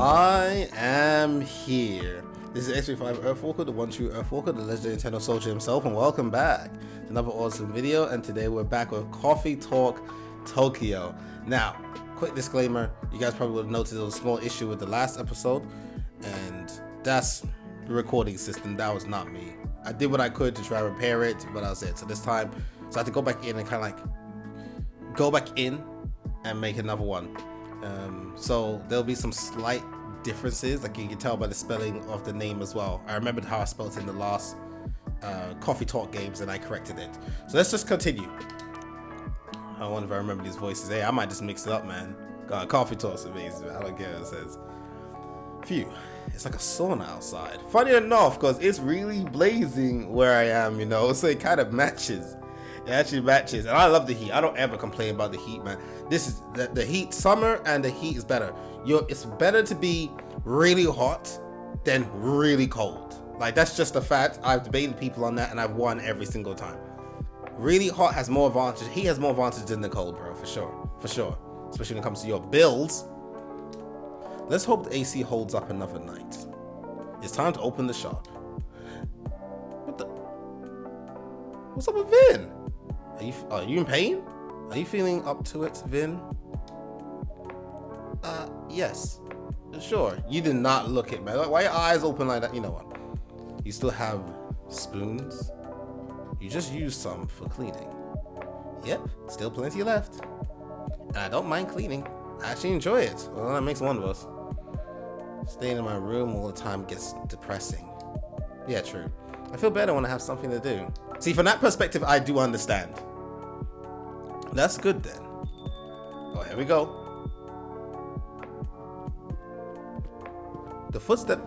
I am here. This is X35 Earthwalker, the one true Earthwalker, the legendary Nintendo soldier himself, and welcome back to another awesome video. And today we're back with Coffee Talk Tokyo. Now, quick disclaimer, you guys probably would have noticed there was a small issue with the last episode, and that's the recording system. That was not me. I did what I could to try to repair it, but that was it. So this time, I had to go back in and kind of like go back in and make another one. So there'll be some slight differences, like you can tell by the spelling of the name as well. I remembered how I spelled it in the last Coffee Talk games and I corrected it. So let's just continue. I wonder if I remember these voices. Hey, I might just mix it up, man. God, Coffee Talk's amazing, man. I don't care what it says. Phew, it's like a sauna outside. Funny enough, because it's really blazing where I am, you know, so it kind of matches. It actually matches, and I love the heat. I don't ever complain about the heat, man. This is the heat. Summer and the heat is better. It's better to be really hot than really cold. Like, that's just a fact. I've debated people on that, and I've won every single time. Really hot has more advantage. Heat has more advantage than the cold, bro, for sure, Especially when it comes to your builds. Let's hope the AC holds up another night. It's time to open the shop. What's up with Vin? Are you in pain? Are you feeling up to it, Vin? Yes. Sure. You did not look it, man. Why are your eyes open like that? You know what? You still have spoons? You just used some for cleaning. Yep, still plenty left. And I don't mind cleaning. I actually enjoy it. Well, that makes one of us. Staying in my room all the time gets depressing. Yeah, true. I feel better when I have something to do. See, from that perspective, I do understand. That's good then. Oh, here we go. The footstep.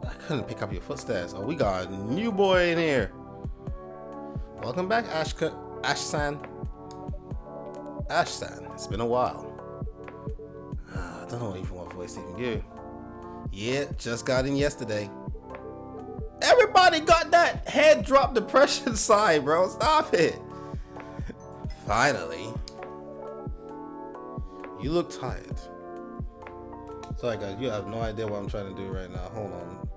I couldn't pick up your footsteps. Oh, we got a new boy in here. Welcome back, Ash-san. Ash-san, it's been a while. I don't know even what voice to even do. Yeah, just got in yesterday. Everybody got that head drop depression sign, bro. Stop it. Finally. You look tired. Sorry, guys. You have no idea what I'm trying to do right now. Hold on.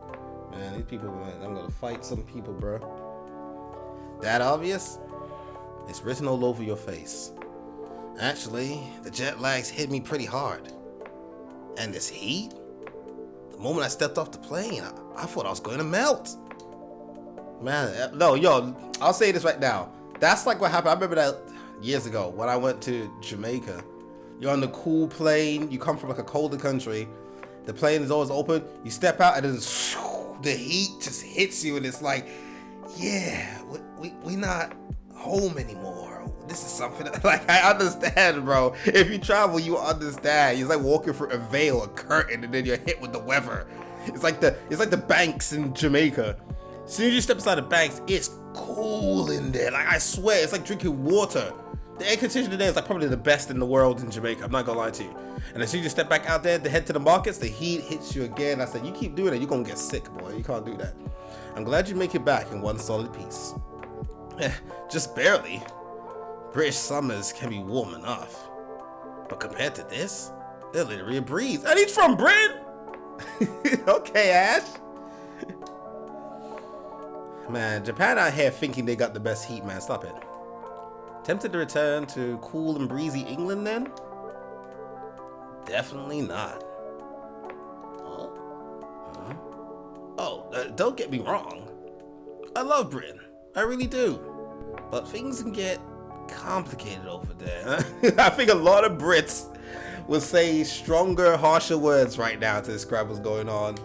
Man, these people, man, I'm going to fight some people, bro. That obvious? It's written all over your face. Actually, the jet lags hit me pretty hard. And this heat? The moment I stepped off the plane, I thought I was going to melt. Man, no, yo, I'll say this right now. That's like what happened. I remember that years ago when I went to Jamaica. You're on the cool plane. You come from like a colder country. The plane is always open. You step out and then the heat just hits you and it's like, yeah, we not home anymore. This is something that, like, I understand, bro. If you travel, you understand. It's like walking through a veil, a curtain, and then you're hit with the weather. It's like the banks in Jamaica. As soon as you step inside the banks, it's cool in there. Like, I swear, it's like drinking water. The air conditioner there is like probably the best in the world in Jamaica. I'm not gonna lie to you. And as soon as you step back out there to head to the markets, the heat hits you again. I said, you keep doing it, you're gonna get sick, boy. You can't do that. I'm glad you make it back in one solid piece. Just barely. British summers can be warm enough. But compared to this, they're literally a breeze. And he's from Britain! Okay, Ash. Man, Japan out here thinking they got the best heat, man. Stop it. Tempted to return to cool and breezy England then? Definitely not. Oh, don't get me wrong. I love Britain. I really do. But things can get complicated over there. I think a lot of Brits will say stronger, harsher words right now to describe what's going on.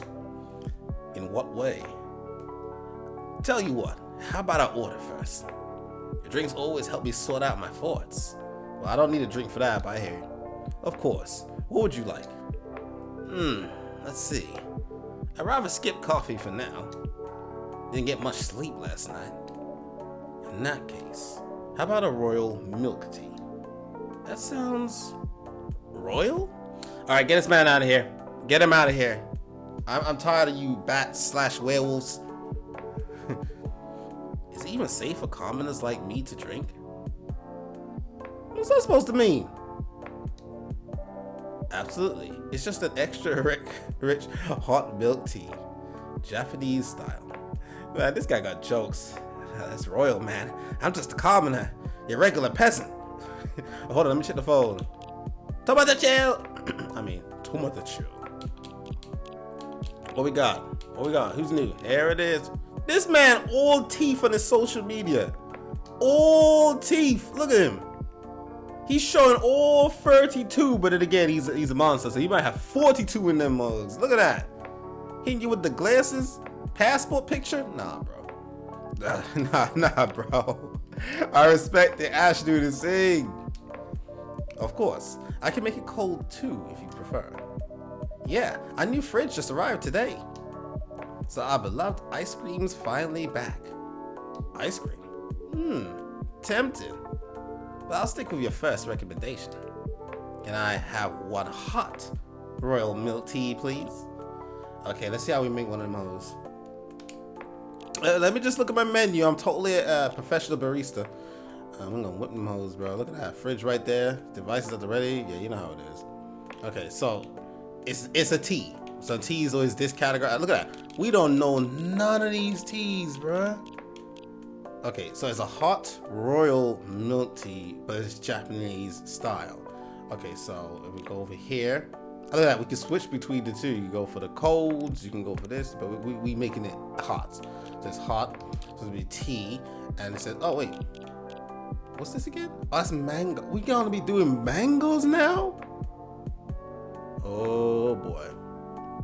In what way? Tell you what, how about I order first? Your drinks always help me sort out my thoughts. Well, I don't need a drink for that, but I hear you. Of course. What would you like? Let's see. I'd rather skip coffee for now. Didn't get much sleep last night. In that case, how about a royal milk tea? That sounds royal? Alright, get this man out of here. Get him out of here. I'm tired of you bats/werewolves. Is it even safe for commoners like me to drink? What's that supposed to mean? Absolutely. It's just an extra rich hot milk tea. Japanese style. Man, this guy got jokes. That's royal, man. I'm just a commoner. Your regular peasant. Hold on, let me check the phone. Tomato chill. I mean, tomato chill. What we got? Who's new? There it is. This man, all teeth on his social media. All teeth. Look at him. He's showing all 32, but then again, he's a monster, so he might have 42 in them mugs. Look at that. Hitting you with the glasses. Passport picture? Nah, bro. Nah, bro. I respect the Ash dude to sing. Of course, I can make it cold too if you prefer. Yeah, our new fridge just arrived today. So our beloved ice cream's finally back. Ice cream? Tempting. But I'll stick with your first recommendation. Can I have one hot royal milk tea, please? Okay, let's see how we make one of those. Let me just look at my menu. I'm totally a professional barista. I'm gonna whip them hoes, bro. Look at that fridge right there. Devices at the ready. Yeah, you know how it is. Okay, so it's a tea. So tea is always this category. Look at that. We don't know none of these teas, bro. Okay, so it's a hot royal milk tea, but it's Japanese style. Okay, so if we go over here, look at that. We can switch between the two. You go for the colds, you can go for this, but we making it hot. So it's hot. So it'll be tea, and it says, oh wait, what's this again? Oh, that's mango. We gonna be doing mangoes now? Oh boy.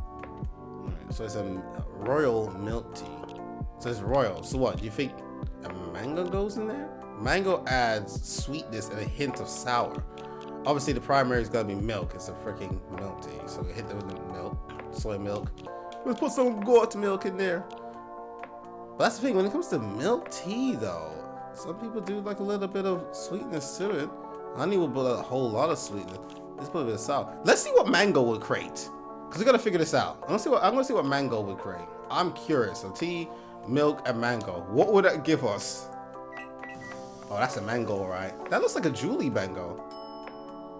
All right, so it's a royal milk tea. So it's royal. So what? Do you think a mango goes in there? Mango adds sweetness and a hint of sour. Obviously, the primary is gonna be milk. It's a freaking milk tea. So we hit them with the milk, soy milk. Let's put some goat milk in there. But that's the thing. When it comes to milk tea, though, some people do like a little bit of sweetness to it. Honey will put a whole lot of sweetness. Let's put a bit of sour. Let's see what mango would create, cause we gotta figure this out. I'm gonna see what mango would create. I'm curious. So tea, milk, and mango. What would that give us? Oh, that's a mango, right? That looks like a Julie mango.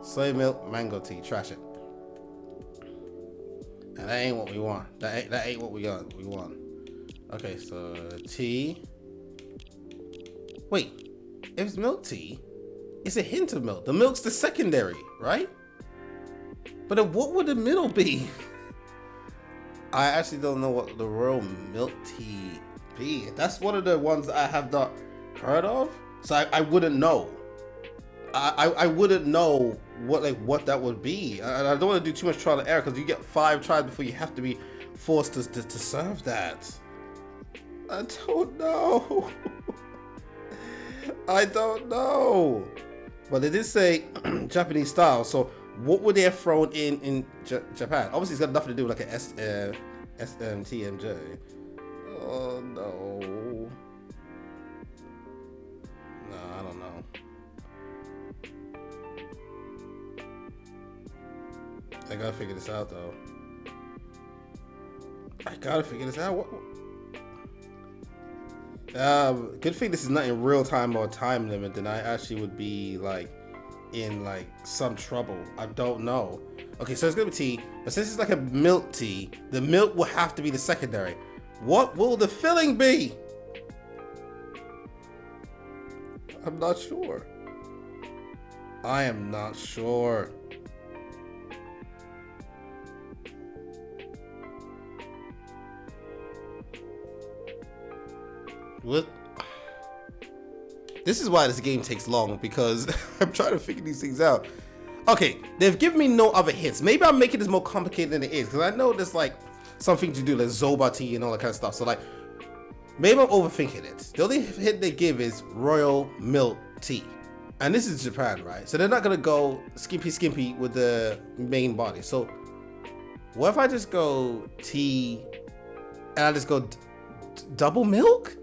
Soy milk, mango tea. Trash it. And that ain't what we want. That ain't what we want. Okay, so tea. Wait, if it's milk tea, it's a hint of milk. The milk's the secondary, right? But then what would the middle be? I actually don't know what the royal milk tea be. That's one of the ones I have not heard of, so I wouldn't know. I wouldn't know what that would be. I don't want to do too much trial and error, because you get 5 tries before you have to be forced to serve that. I don't know. I don't know. But it did say Japanese style. So what would they have thrown in Japan? Obviously, it's got nothing to do with like a SMTMJ. Oh no. No, I don't know. I gotta figure this out though. Good thing this is not in real time or time limit, then I actually would be like in like some trouble. I don't know. Okay, so it's gonna be tea, but since it's like a milk tea, the milk will have to be the secondary. What will the filling be? I'm not sure. I am not sure. What? This is why this game takes long, because I'm trying to figure these things out. Okay, they've given me no other hints. Maybe I'm making this more complicated than it is, because I know there's like something to do, like Zoba tea and all that kind of stuff. So like, maybe I'm overthinking it. The only hint they give is royal milk tea. And this is Japan, right? So they're not gonna go skimpy with the main body. So what if I just go tea and I just go double milk?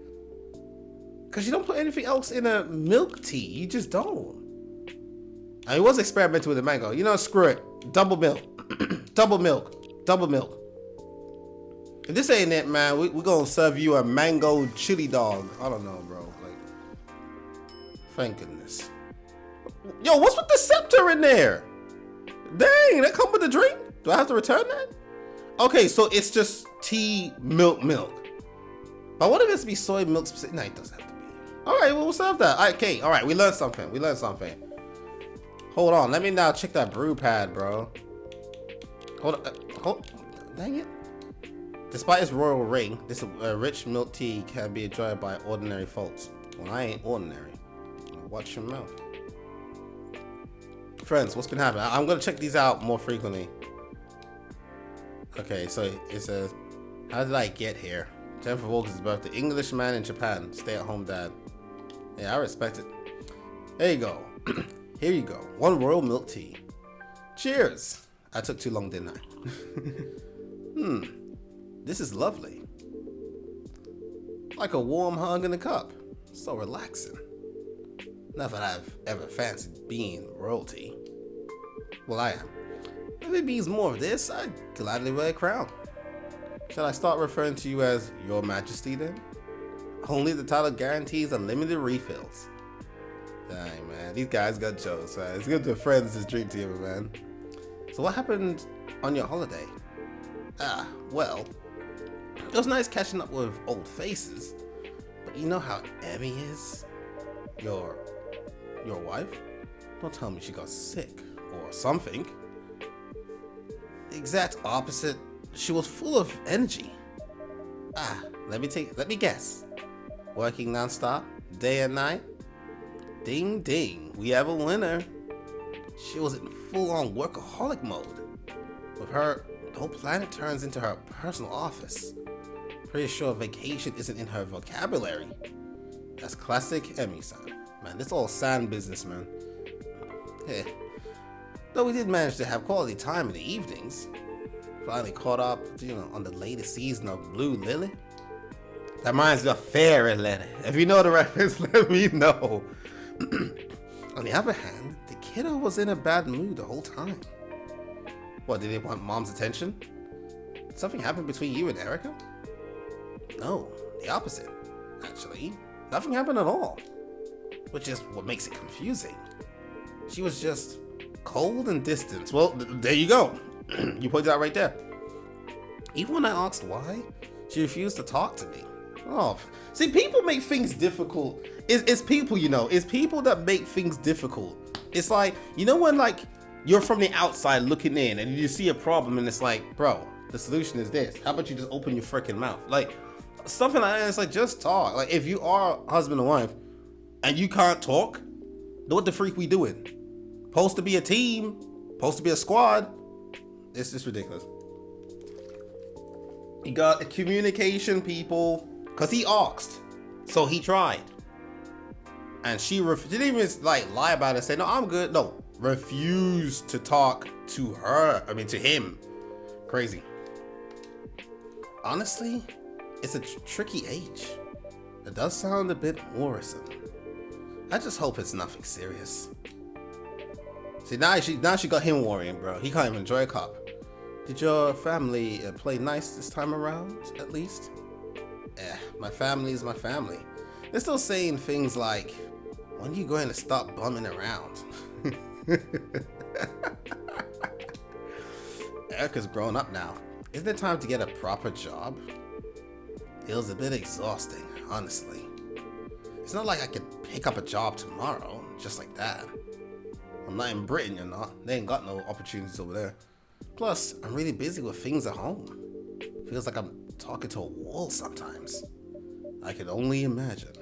Because you don't put anything else in a milk tea. You just don't. I was experimenting with the mango. You know, screw it. Double milk. Double milk. Double milk. If this ain't it, man, we're going to serve you a mango chili dog. I don't know, bro. Like, thank goodness. Yo, what's with the scepter in there? Dang, that come with the drink? Do I have to return that? Okay, so it's just tea, milk. But what if it's be soy milk specific? No, it doesn't have to be. All right, well, we'll serve that. Okay, all right, we learned something. Hold on, let me now check that brew pad, bro. Dang it. Despite its royal ring, this rich milk tea can be enjoyed by ordinary folks. Well, I ain't ordinary. Watch your mouth. Friends, what's been happening? I'm gonna check these out more frequently. Okay, so it says, how did I get here? 10th of August birthday. Englishman in Japan. Stay-at-home dad. Yeah, I respect it. There you go. Here you go. 1 royal milk tea. Cheers. I took too long, didn't I? This is lovely. Like a warm hug in a cup. So relaxing. Not that I've ever fancied being royalty. Well, I am. If it means more of this, I'd gladly wear a crown. Shall I start referring to you as Your Majesty then? Only the title guarantees unlimited refills. Dang, man. These guys got jokes, man. It's good to friends just drink together, man. So what happened on your holiday? Well, it was nice catching up with old faces. But you know how Emmy is? Your wife? Don't tell me she got sick or something. The exact opposite. She was full of energy. Let me guess. Working non-stop, day and night. Ding ding, we have a winner. She was in full-on workaholic mode. With her, the whole planet turns into her personal office. Pretty sure vacation isn't in her vocabulary. That's classic Emmy-san. Man, this all sand business, man. Yeah. Though we did manage to have quality time in the evenings. Finally caught up, on the latest season of Blue Lily. That reminds me of Fairy Lily. If you know the reference, let me know. On the other hand, the kiddo was in a bad mood the whole time. What, did they want mom's attention? Did something happen between you and Erica? No, the opposite. Actually, nothing happened at all. Which is what makes it confusing. She was just cold and distant. Well, there you go. You pointed out right there. Even when I asked why, she refused to talk to me. Oh, see, people make things difficult. It's people, it's people that make things difficult. It's like, when you're from the outside looking in and you see a problem and it's like, bro, the solution is this. How about you just open your freaking mouth? Like, something like that. It's like, just talk. Like, if you are husband and wife and you can't talk, then what the freak we doing? Supposed to be a team, supposed to be a squad. It's just ridiculous. He got a communication, people, because he asked, so he tried. And she didn't even lie about it and say, no, I'm good. No, refused to talk to him. Crazy. Honestly, it's a tricky age. It does sound a bit worrisome. I just hope it's nothing serious. See, now she got him worrying, bro. He can't even enjoy a cup. Did your family play nice this time around, at least? My family is my family. They're still saying things like, when are you going to stop bumming around? Erica's grown up now. Isn't it time to get a proper job? It was a bit exhausting, honestly. It's not like I could pick up a job tomorrow, just like that. I'm not in Britain, They ain't got no opportunities over there. Plus, I'm really busy with things at home. Feels like I'm talking to a wall sometimes. I can only imagine.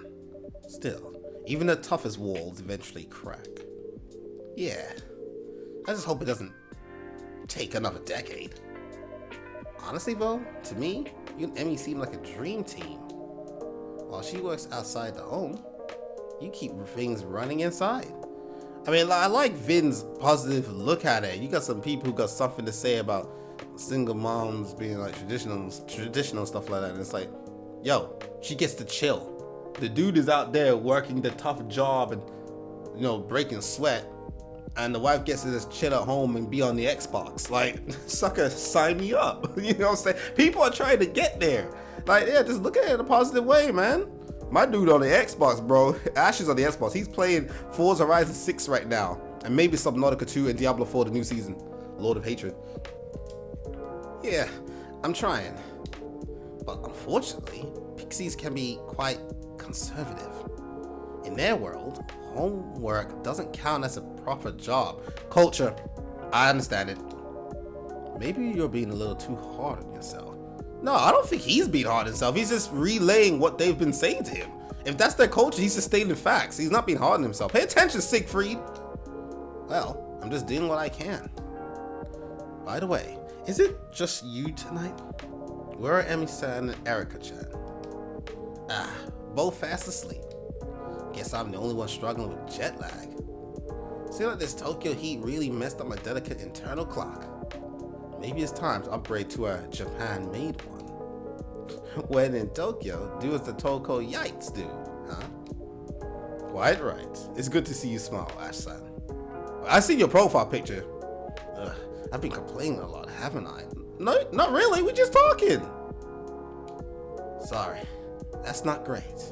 Still, even the toughest walls eventually crack. Yeah, I just hope it doesn't take another decade. Honestly though, to me, you and Emmy seem like a dream team. While she works outside the home, you keep things running inside. I mean, I like Vin's positive look at it. You got some people who got something to say about single moms being like traditional stuff like that. And it's like, yo, she gets to chill. The dude is out there working the tough job and, breaking sweat. And the wife gets to just chill at home and be on the Xbox. Like, sucker, sign me up. You know what I'm saying? People are trying to get there. Like, yeah, just look at it in a positive way, man. My dude on the Xbox, bro. Ash is on the Xbox. He's playing Forza Horizon 6 right now. And maybe Subnautica 2 and Diablo 4, the new season. Lord of Hatred. Yeah, I'm trying. But unfortunately, pixies can be quite conservative. In their world, homework doesn't count as a proper job. Culture, I understand it. Maybe you're being a little too hard on yourself. No, I don't think he's being hard on himself. He's just relaying what they've been saying to him. If that's their culture, he's just stating facts. He's not being hard on himself. Pay attention, Siegfried. Well, I'm just doing what I can. By the way, is it just you tonight? Where are Emmy-san and Erica-chan? Both fast asleep. Guess I'm the only one struggling with jet lag. Seems like this Tokyo heat really messed up my delicate internal clock. Maybe it's time to upgrade to a Japan-made one. When in Tokyo, do as the Toko Yites do, huh? Quite right. It's good to see you smile, Ash-san. I see your profile picture. I've been complaining a lot, haven't I? No, not really. We're just talking. Sorry, that's not great.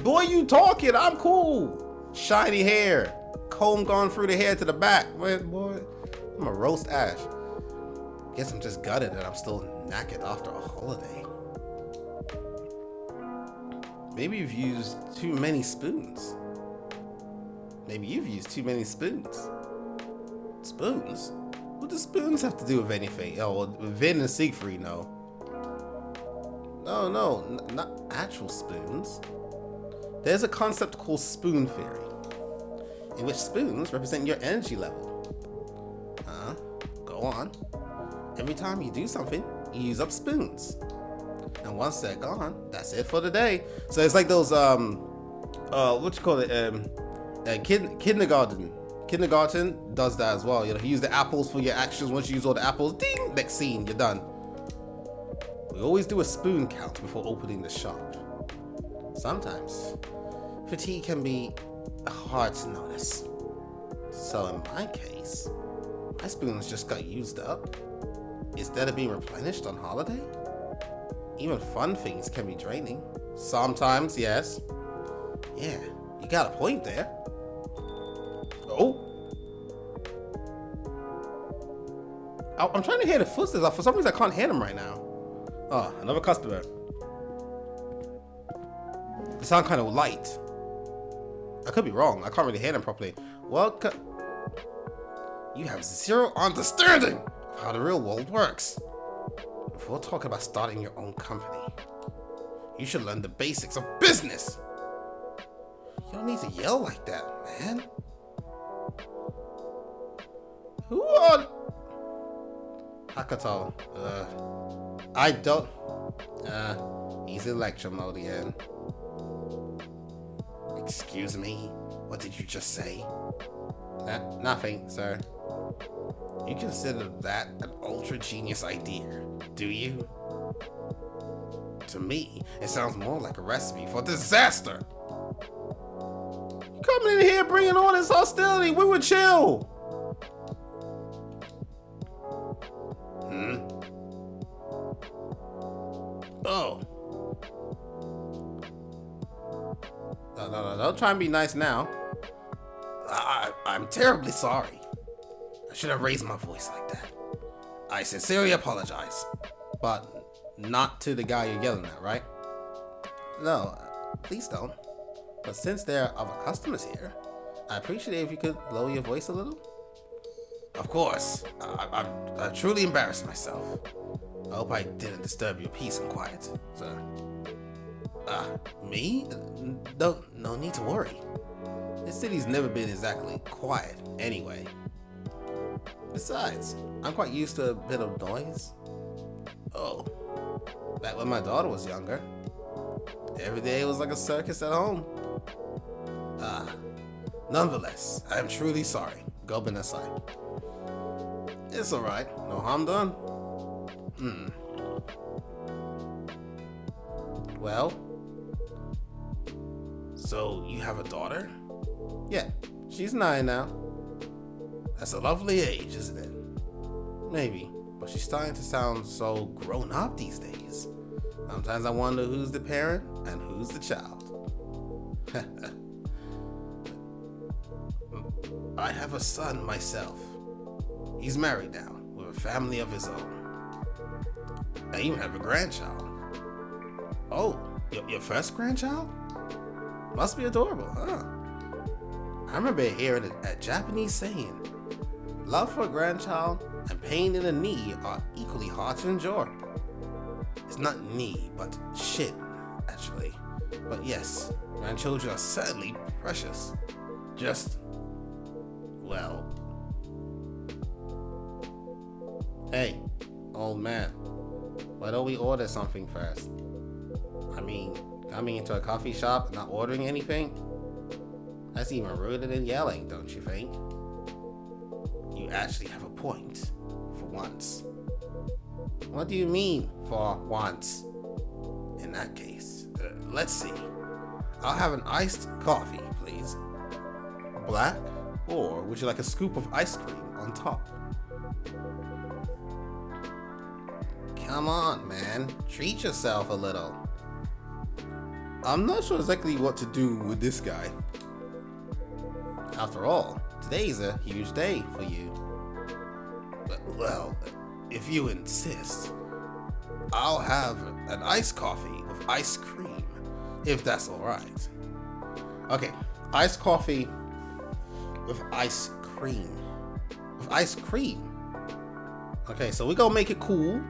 Boy, you talking? I'm cool. Shiny hair, comb gone through the hair to the back. Boy, I'm a roast Ash. Guess I'm just gutted that I'm still knackered after a holiday. Maybe you've used too many spoons. Maybe you've used too many spoons. Spoons? What do spoons have to do with anything? Oh, well, Vin and Siegfried, no. No, not actual spoons. There's a concept called spoon theory, in which spoons represent your energy level. Go on. Every time you do something, you use up spoons. And once they're gone, that's it for the day. So it's like those, what you call it, kindergarten. Kindergarten does that as well. You know, you use the apples for your actions. Once you use all the apples, ding, next scene, you're done. We always do a spoon count before opening the shop. Sometimes, fatigue can be hard to notice. So in my case, my spoons just got used up. Instead of being replenished on holiday? Even fun things can be draining. Sometimes, yes. Yeah, you got a point there. Oh. I'm trying to hear the footsteps. For some reason, I can't hear them right now. Oh, another customer. They sound kind of light. I could be wrong. I can't really hear them properly. Welcome. You have zero understanding of how the real world works. Before talking about starting your own company, you should learn the basics of business. You don't need to yell like that, man. Who are... Hakato. I don't... he's in lecture mode again. Excuse me? What did you just say? Nothing, sir. You consider that an ultra genius idea, do you? To me, it sounds more like a recipe for disaster. You coming in here bringing all this hostility? We would chill. Oh. No, don't try and be nice now. I'm terribly sorry. I should have raised my voice like that. I sincerely apologize. But not to the guy you're yelling at, right? No, please don't. But since there are other customers here, I appreciate it if you could lower your voice a little. Of course. I truly embarrassed myself. I hope I didn't disturb your peace and quiet, sir. Me? No need to worry. This city's never been exactly quiet anyway. Besides, I'm quite used to a bit of noise. Oh, back when my daughter was younger, every day was like a circus at home. Nonetheless, I am truly sorry. Go aside. It's alright, no harm done. Well, so you have a daughter? Yeah, she's 9 now. That's a lovely age, isn't it? Maybe, but she's starting to sound so grown up these days. Sometimes I wonder who's the parent and who's the child. I have a son myself. He's married now with a family of his own. I even have a grandchild. Oh, your first grandchild? Must be adorable, huh? I remember hearing a Japanese saying, love for a grandchild and pain in the knee are equally hard to endure. It's not knee, but shit, actually. But yes, grandchildren are certainly precious. Just, well. Hey, old man, why don't we order something first? I mean, coming into a coffee shop and not ordering anything? That's even ruder than yelling, don't you think? You actually have a point, for once. What do you mean, for once? In that case, let's see. I'll have an iced coffee, please. Black, or would you like a scoop of ice cream on top? Come on, man. Treat yourself a little. I'm not sure exactly what to do with this guy. After all, today's a huge day for you. Well, if you insist, I'll have an iced coffee with ice cream, if that's alright. Okay, iced coffee with ice cream. With ice cream. Okay, so we're gonna make it cool.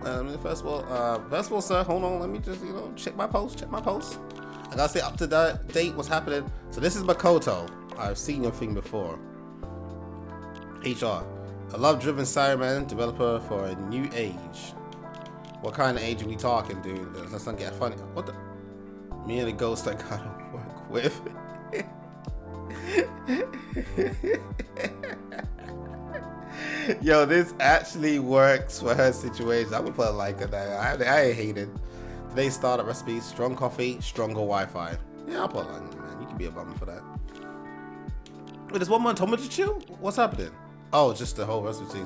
First of all, sir, hold on, let me just, check my post. I gotta stay up to date what's happening. So this is Makoto. I've seen your thing before. HR, a love-driven Cyberman developer for a new age. What kind of age are we talking, dude? Let's not get funny. What the? Me and the ghost I gotta work with. Yo, this actually works for her situation. I would put it like that. I hate it. Today's startup recipe: strong coffee, stronger Wi-Fi. Yeah, I'll put it like that, man. You can be a bummer for that. Wait, there's one more tomato chew? What's happening? Oh, just the whole recipe.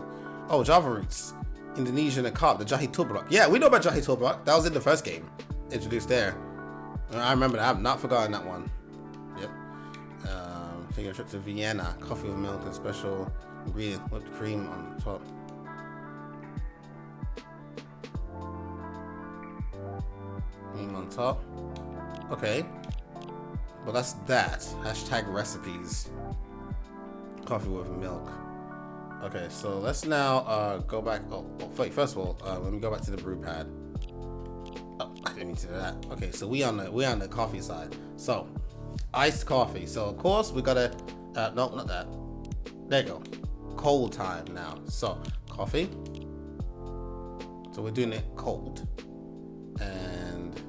Oh, Java roots, Indonesian and carp, the Jahi Tulbarak. Yeah, we know about Jahi Tulbarak. That was in the first game, introduced there. I remember that. I've not forgotten that one. Yep. Taking a trip to Vienna. Coffee with milk and special ingredient, whipped cream on top. Cream on top. Okay. Well, that's that. Hashtag recipes. Coffee with milk. Okay, so let's now go back. Oh, wait. First of all, let me go back to the brew pad. Oh, I didn't mean to do that. Okay, so we on the coffee side. So, iced coffee. So of course we gotta. No, not that. There you go. Cold time now. So coffee. So we're doing it cold. And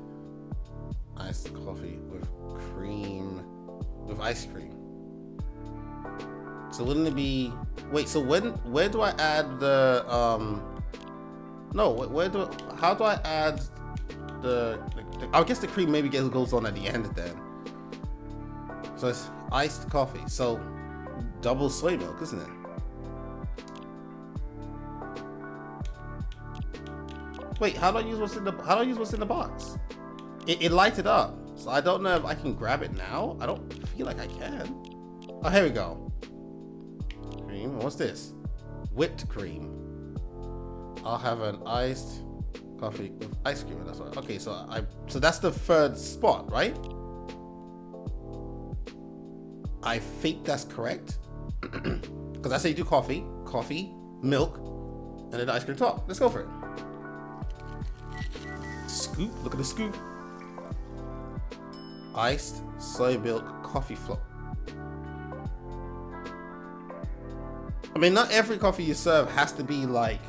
iced coffee with cream, with ice cream. So wouldn't it be? Wait. So where do I add the No. How do I add the I guess the cream maybe goes on at the end then. So it's iced coffee. So double soy milk, isn't it? Wait, how do I use what's in the box? It lighted up. So I don't know if I can grab it now. I don't feel like I can. Oh, here we go. Cream. What's this? Whipped cream. I'll have an iced coffee with ice cream. That's what. Okay, so that's the third spot, right? I think that's correct. Because I say do coffee, milk, and then ice cream top. Let's go for it. Scoop. Look at the scoop. Iced soy milk coffee float. I mean, not every coffee you serve has to be like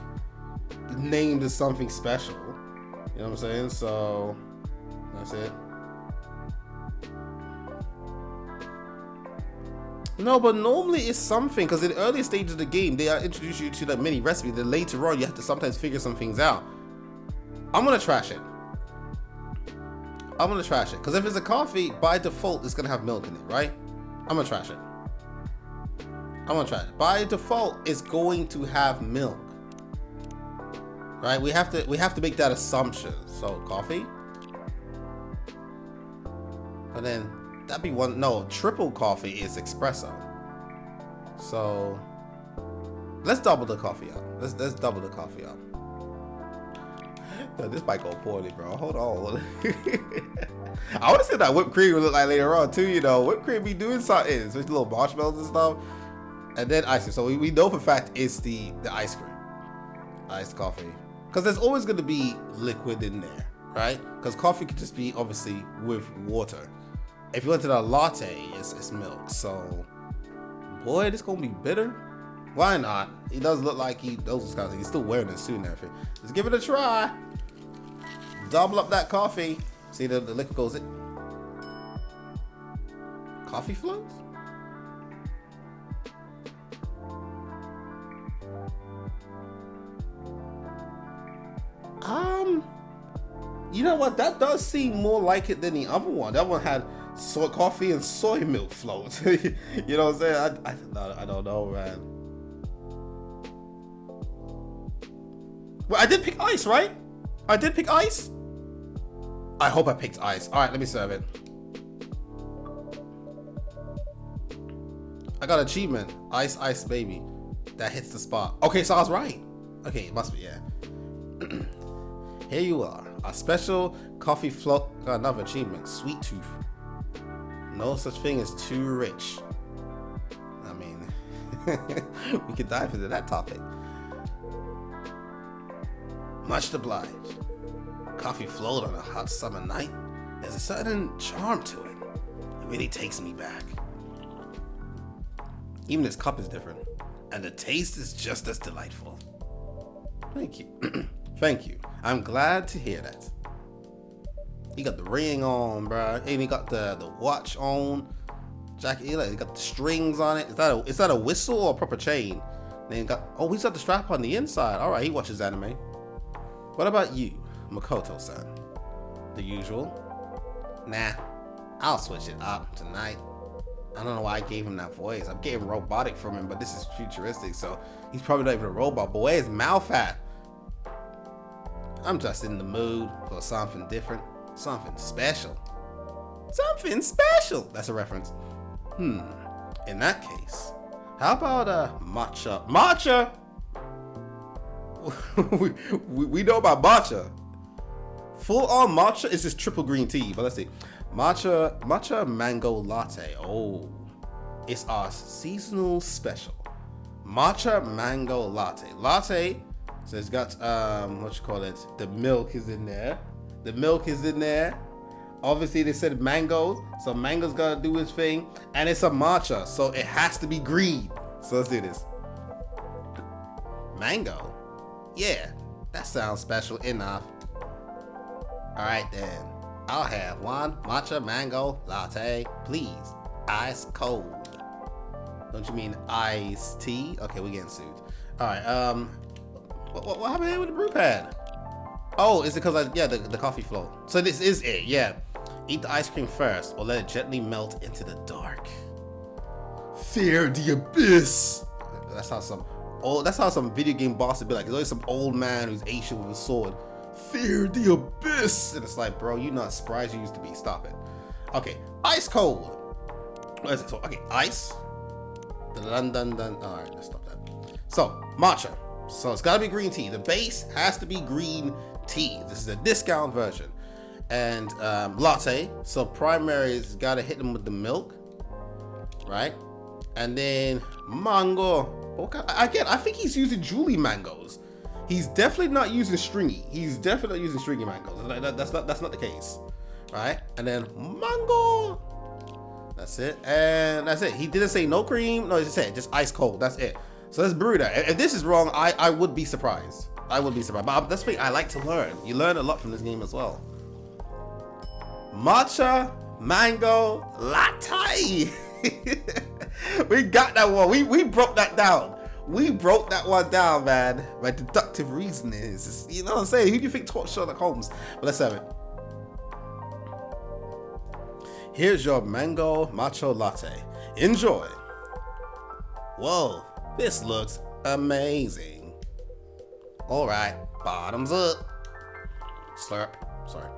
named as something special. You know what I'm saying? So that's it. No, but normally it's something, because in the early stages of the game they introduce you to the mini recipe. Then later on you have to sometimes figure some things out. I'm gonna trash it. Because if it's a coffee, by default it's gonna have milk in it, right? I'm gonna trash it. By default it's going to have milk, right? We have to make that assumption. So coffee, and then that'd be one. No, triple coffee is espresso. So Let's double the coffee up. Let's double the coffee up. Yo, this might go poorly, bro. Hold on. I want to see what that whipped cream would look like later on too. You know, whipped cream be doing something, especially little marshmallows and stuff, and then ice cream. So we know for a fact it's the ice cream, iced coffee, because there's always going to be liquid in there, right? Because coffee could just be obviously with water. If you went to the latte, it's milk. So, boy, this gonna be bitter. Why not? He does look like he those kinds of. He's still wearing a suit and everything. Let's give it a try. Double up that coffee. See the liquid goes in. Coffee floats? You know what? That does seem more like it than the other one. That one had soy coffee and soy milk float. You know what I'm saying? I don't know, man. Well, I did pick ice, right? I did pick ice. I hope I picked ice. All right, let me serve it. I got achievement. Ice baby. That hits the spot. Okay, so I was right. Okay, it must be, yeah. Here you are. A special coffee float. Got another achievement. Sweet tooth. No such thing as too rich. I mean, we could dive into that topic. Much obliged. Coffee float on a hot summer night. There's a certain charm to it. It really takes me back. Even this cup is different. And the taste is just as delightful. Thank you. Thank you. I'm glad to hear that. He got the ring on, bro. And he got the watch on. Jacket, he got the strings on it. Is that a whistle or a proper chain? Then he's got the strap on the inside. All right, he watches anime. What about you, Makoto-san? The usual? Nah, I'll switch it up tonight. I don't know why I gave him that voice. I'm getting robotic from him, but this is futuristic, so he's probably not even a robot. But where's his mouth at? I'm just in the mood for something different, something special. Something special! That's a reference. In that case, how about matcha? Matcha! we know about matcha. Full on matcha is just triple green tea, but let's see. Matcha mango latte. Oh, it's our seasonal special. Matcha mango latte. Latte, so it's got what you call it? The milk is in there. The milk is in there. Obviously, they said mango, so mango's gotta do its thing, and it's a matcha, so it has to be green. So let's do this. Mango. Yeah, that sounds special enough. All right then, I'll have one matcha mango latte, please. Ice cold. Don't you mean iced tea? Okay, we're getting sued. All right. What happened here with the brew pad? Oh, is it because the coffee flow? So this is it. Yeah. Eat the ice cream first, or let it gently melt into the dark. Fear the abyss. That's how some video game boss would be like. There's always some old man who's Asian with a sword. Fear the abyss. And it's like, bro, you're not surprised you used to be. Stop it. Okay, ice cold. What is it? So, okay, ice. Dun. All right, let's stop that. So, matcha. So it's gotta be green tea. The base has to be green tea. This is a discount version. And latte. So primary's gotta hit them with the milk, right? And then mango. Again, I think he's using Julie mangoes. He's definitely not using stringy. He's definitely not using stringy mangoes. That's not the case, right? And then mango. That's it. And that's it. He didn't say no cream. No, he just said just ice cold. That's it. So let's brew that. If this is wrong, I would be surprised. I would be surprised. But that's what I like to learn. You learn a lot from this game as well. Matcha mango latte. We got that one. We broke that down. We broke that one down, man. My deductive reasoning is just, you know what I'm saying? Who do you think taught Sherlock Holmes? But let's have it. Here's your mango matcha latte. Enjoy. Whoa, this looks amazing. All right, bottoms up. Slurp. Sorry.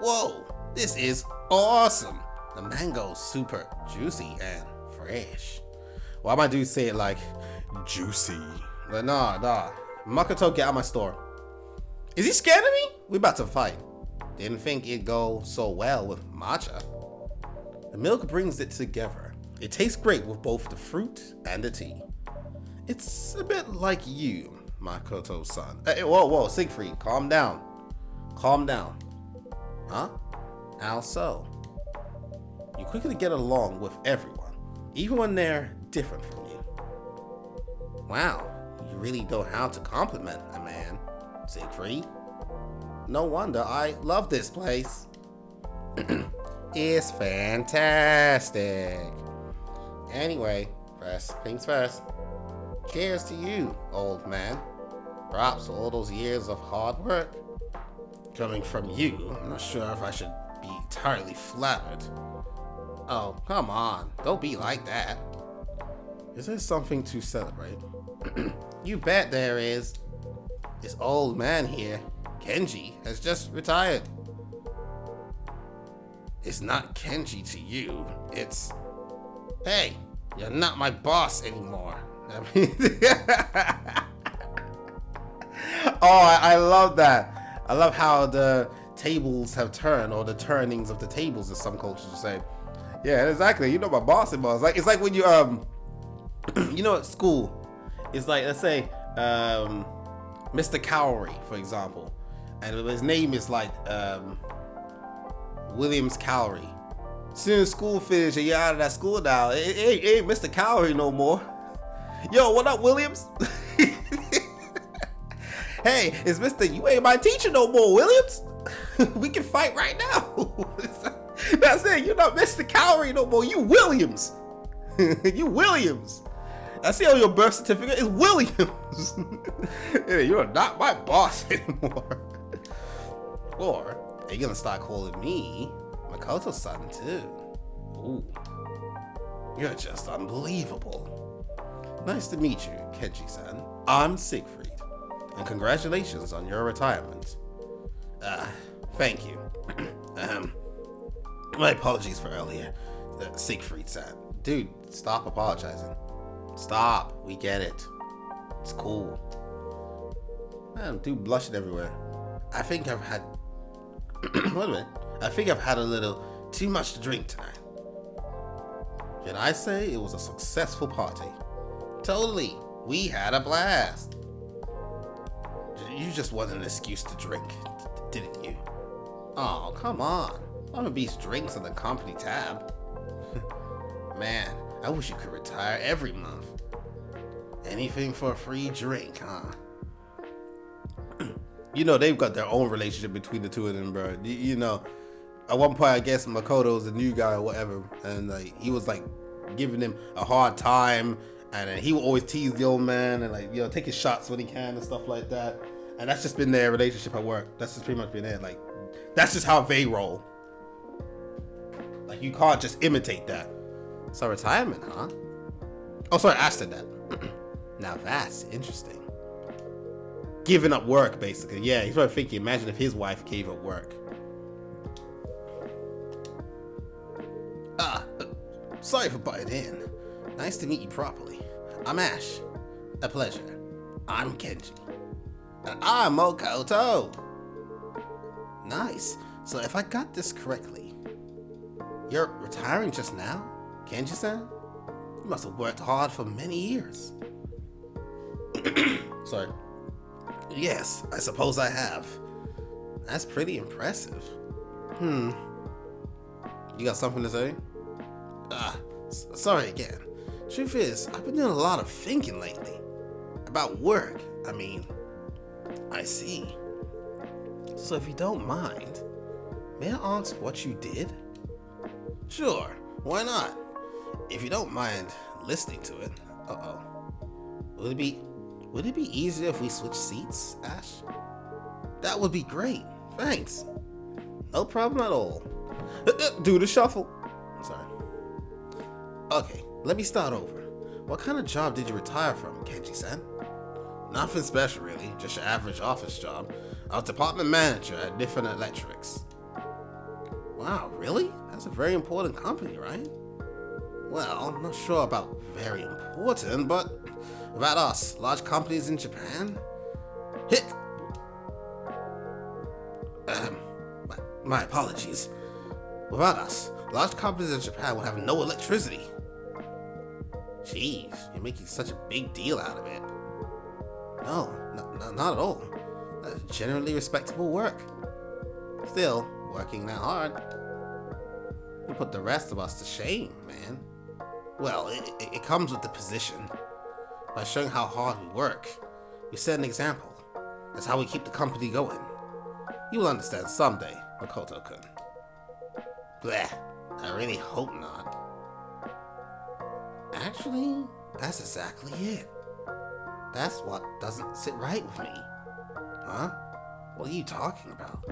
Whoa, this is awesome. The mango's super juicy and fresh. Why my dude say it like juicy? Like, nah. Makoto, get out of my store. Is he scared of me? We about to fight. Didn't think it'd go so well with matcha. The milk brings it together. It tastes great with both the fruit and the tea. It's a bit like you, Makoto-san. Hey, whoa, Siegfried, calm down. Calm down. Huh? How so? You quickly get along with everyone, even when they're different from you. Wow, you really know how to compliment a man, Siegfried. No wonder I love this place. It's fantastic. Anyway, first things first. Cheers to you, old man. Perhaps all those years of hard work. Coming from you, I'm not sure if I should be entirely flattered. Oh, come on. Don't be like that. Is there something to celebrate? You bet there is. This old man here, Kenji, has just retired. It's not Kenji to you. It's, hey, you're not my boss anymore. I mean, I love that. I love how the tables have turned, or the turnings of the tables, as some cultures will say. Yeah, exactly. You know my boss boss. Like, it's like when you you know, at school, it's like, let's say Mr. Cowrie, for example, and his name is like Williams Cowrie. Soon as school finished and you're out of that school now, it ain't Mr. Cowrie no more. Yo, what up, Williams? Hey, it's Mr. You ain't my teacher no more, Williams. We can fight right now. That's it. You're not Mr. Cowrie no more. You Williams. You Williams. I see on your birth certificate. It's Williams. You're not my boss anymore. Or are you gonna start calling me Makoto-san too? Ooh, you're just unbelievable. Nice to meet you, Kenji-san. I'm Siegfried, and congratulations on your retirement. Thank you. My apologies for earlier, Siegfried-san. Dude, stop apologizing. Stop. We get it. It's cool. Man, dude, blushing everywhere. I think I've had. Wait a minute. I think I've had a little too much to drink tonight. Can I say it was a successful party? Totally. We had a blast. You just wanted an excuse to drink, didn't you? Oh, come on. I'm beast drinks on the company tab. Man, I wish you could retire every month. Anything for a free drink, huh? You know, they've got their own relationship between the two of them, bro. You know, at one point, I guess Makoto's a new guy or whatever, and like he was like giving him a hard time, and then he would always tease the old man and like, you know, take his shots when he can and stuff like that. And that's just been their relationship at work. That's just pretty much been it. Like, that's just how they roll. Like, you can't just imitate that. So retirement, huh? Oh, sorry, I said that. Now that's interesting. Giving up work, basically. Yeah, he's probably thinking, imagine if his wife gave up work. Sorry for butting in. Nice to meet you properly. I'm Ash. A pleasure. I'm Kenji. And I'm Makoto. Nice. So if I got this correctly, you're retiring just now, Kenji-san? You must have worked hard for many years. Sorry. Yes, I suppose I have. That's pretty impressive. You got something to say? Sorry again. Truth is, I've been doing a lot of thinking lately. About work, I mean. I see. So if you don't mind, may I ask what you did? Sure, why not? If you don't mind listening to it. Would it be easier if we switch seats, Ash? That would be great. Thanks. No problem at all. Do the shuffle. Sorry. Okay, let me start over. What kind of job did you retire from, Kenji-san? Nothing special, really. Just your average office job. I was department manager at Different Electrics. Wow, really? That's a very important company, right? Well, I'm not sure about very important, but without us, large companies in Japan, hic, my apologies. Without us, large companies in Japan would have no electricity. Jeez, you're making such a big deal out of it. No, not at all. That's generally respectable work. Still, working that hard. You put the rest of us to shame, man. Well, it comes with the position. By showing how hard we work, we set an example. That's how we keep the company going. You will understand someday, Makoto-kun. Bleh, I really hope not. Actually, that's exactly it. That's what doesn't sit right with me. Huh? What are you talking about?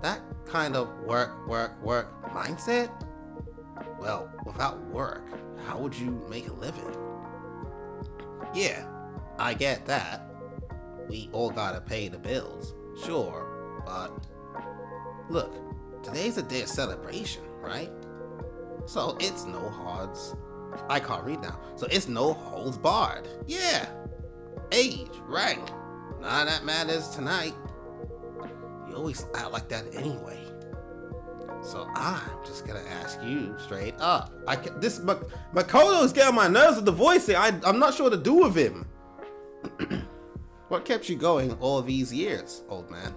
That kind of work mindset? Well, without work, how would you make a living? Yeah, I get that. We all gotta pay the bills, sure, but look, today's a day of celebration, right? So it's no holds. I can't read now. So it's no holds barred. Yeah. Age, rank, none of that matters tonight. You always act like that anyway. So I'm just gonna ask you straight up. Makoto is getting on my nerves with the voice. I'm not sure what to do with him. What kept you going all these years, old man?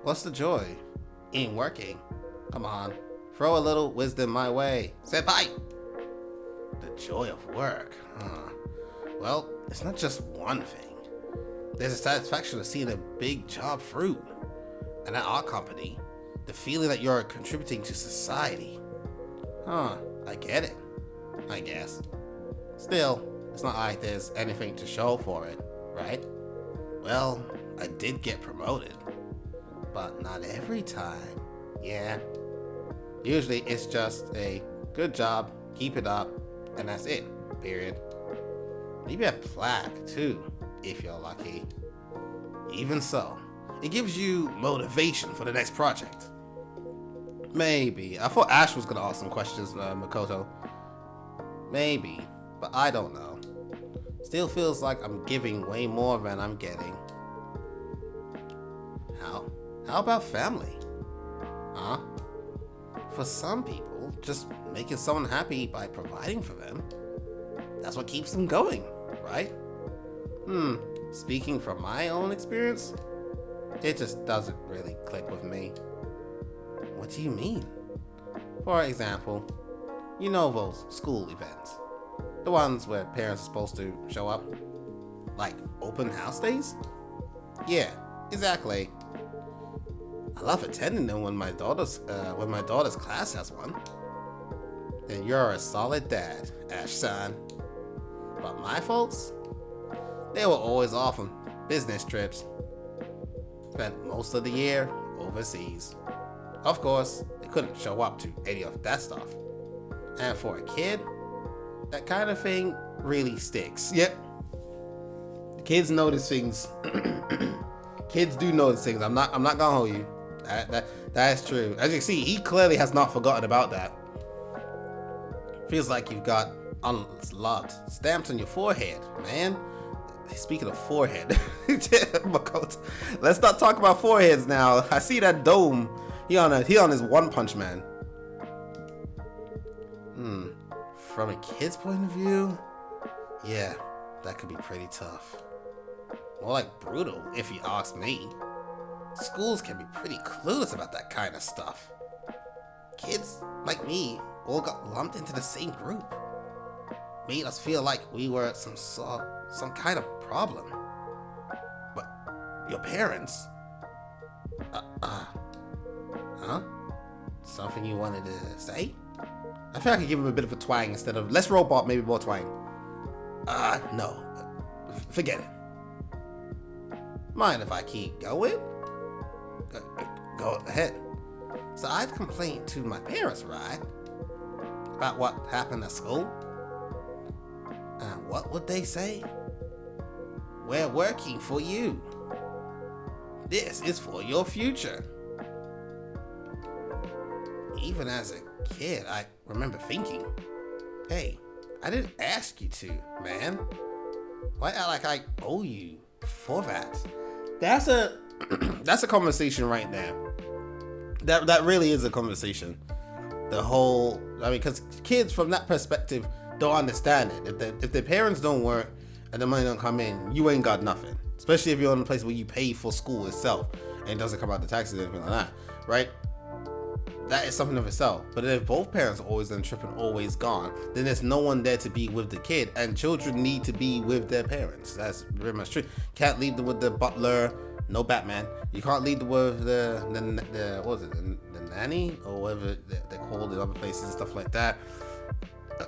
What's the joy in working? Come on, throw a little wisdom my way. Senpai! The joy of work, huh? Well, it's not just one thing. There's a satisfaction of seeing a big job through. And at our company, the feeling that you're contributing to society. Huh, I get it, I guess. Still, it's not like there's anything to show for it, right? Well, I did get promoted, but not every time. Yeah. Usually it's just a good job, keep it up, and that's it, period. Maybe a plaque too, if you're lucky. Even so, it gives you motivation for the next project. Maybe. I thought Ash was gonna ask some questions, Makoto. Maybe, but I don't know. Still feels like I'm giving way more than I'm getting. How about family? Huh? For some people, just making someone happy by providing for them, that's what keeps them going, right? Speaking from my own experience, it just doesn't really click with me. What do you mean? For example, you know those school events? The ones where parents are supposed to show up? Like open house days? Yeah, exactly. I love attending them when my daughter's class has one. Then you're a solid dad, Ash-san. But my folks, they were always off on business trips. Spent most of the year overseas. Of course, they couldn't show up to any of that stuff. And for a kid, that kind of thing really sticks. Yep. Kids notice things. Kids do notice things. I'm not gonna hold you. That is true. As you can see, he clearly has not forgotten about that. Feels like you've got unloved stamped on your forehead, man. Speaking of forehead, let's not talk about foreheads now. I see that dome. He on his One Punch Man. From a kid's point of view, yeah, that could be pretty tough. More like brutal, if you ask me. Schools can be pretty clueless about that kind of stuff. Kids like me all got lumped into the same group. Made us feel like we were some kind of problem. But your parents? Huh? Something you wanted to say? I think I could give him a bit of a twang instead of less robot, maybe more twang. No. Forget it. Mind if I keep going? Go ahead. So I'd complain to my parents, right? About what happened at school? And what would they say? We're working for you. This is for your future. Even as a kid, I remember thinking, Hey, I didn't ask you to, man. Why act like I owe you for that? That's a that's a conversation right there. That really is a conversation. The whole, I mean, because kids from that perspective don't understand it. If their parents don't work and the money don't come in, you ain't got nothing. Especially if you're in a place where you pay for school itself and it doesn't come out the taxes or anything like that, right? That is something of itself. But if both parents are always on trip and always gone, then there's no one there to be with the kid, and children need to be with their parents. That's very much true. Can't leave them with the butler. No Batman. You can't leave them with the what was it, the nanny or whatever they called it, other places and stuff like that.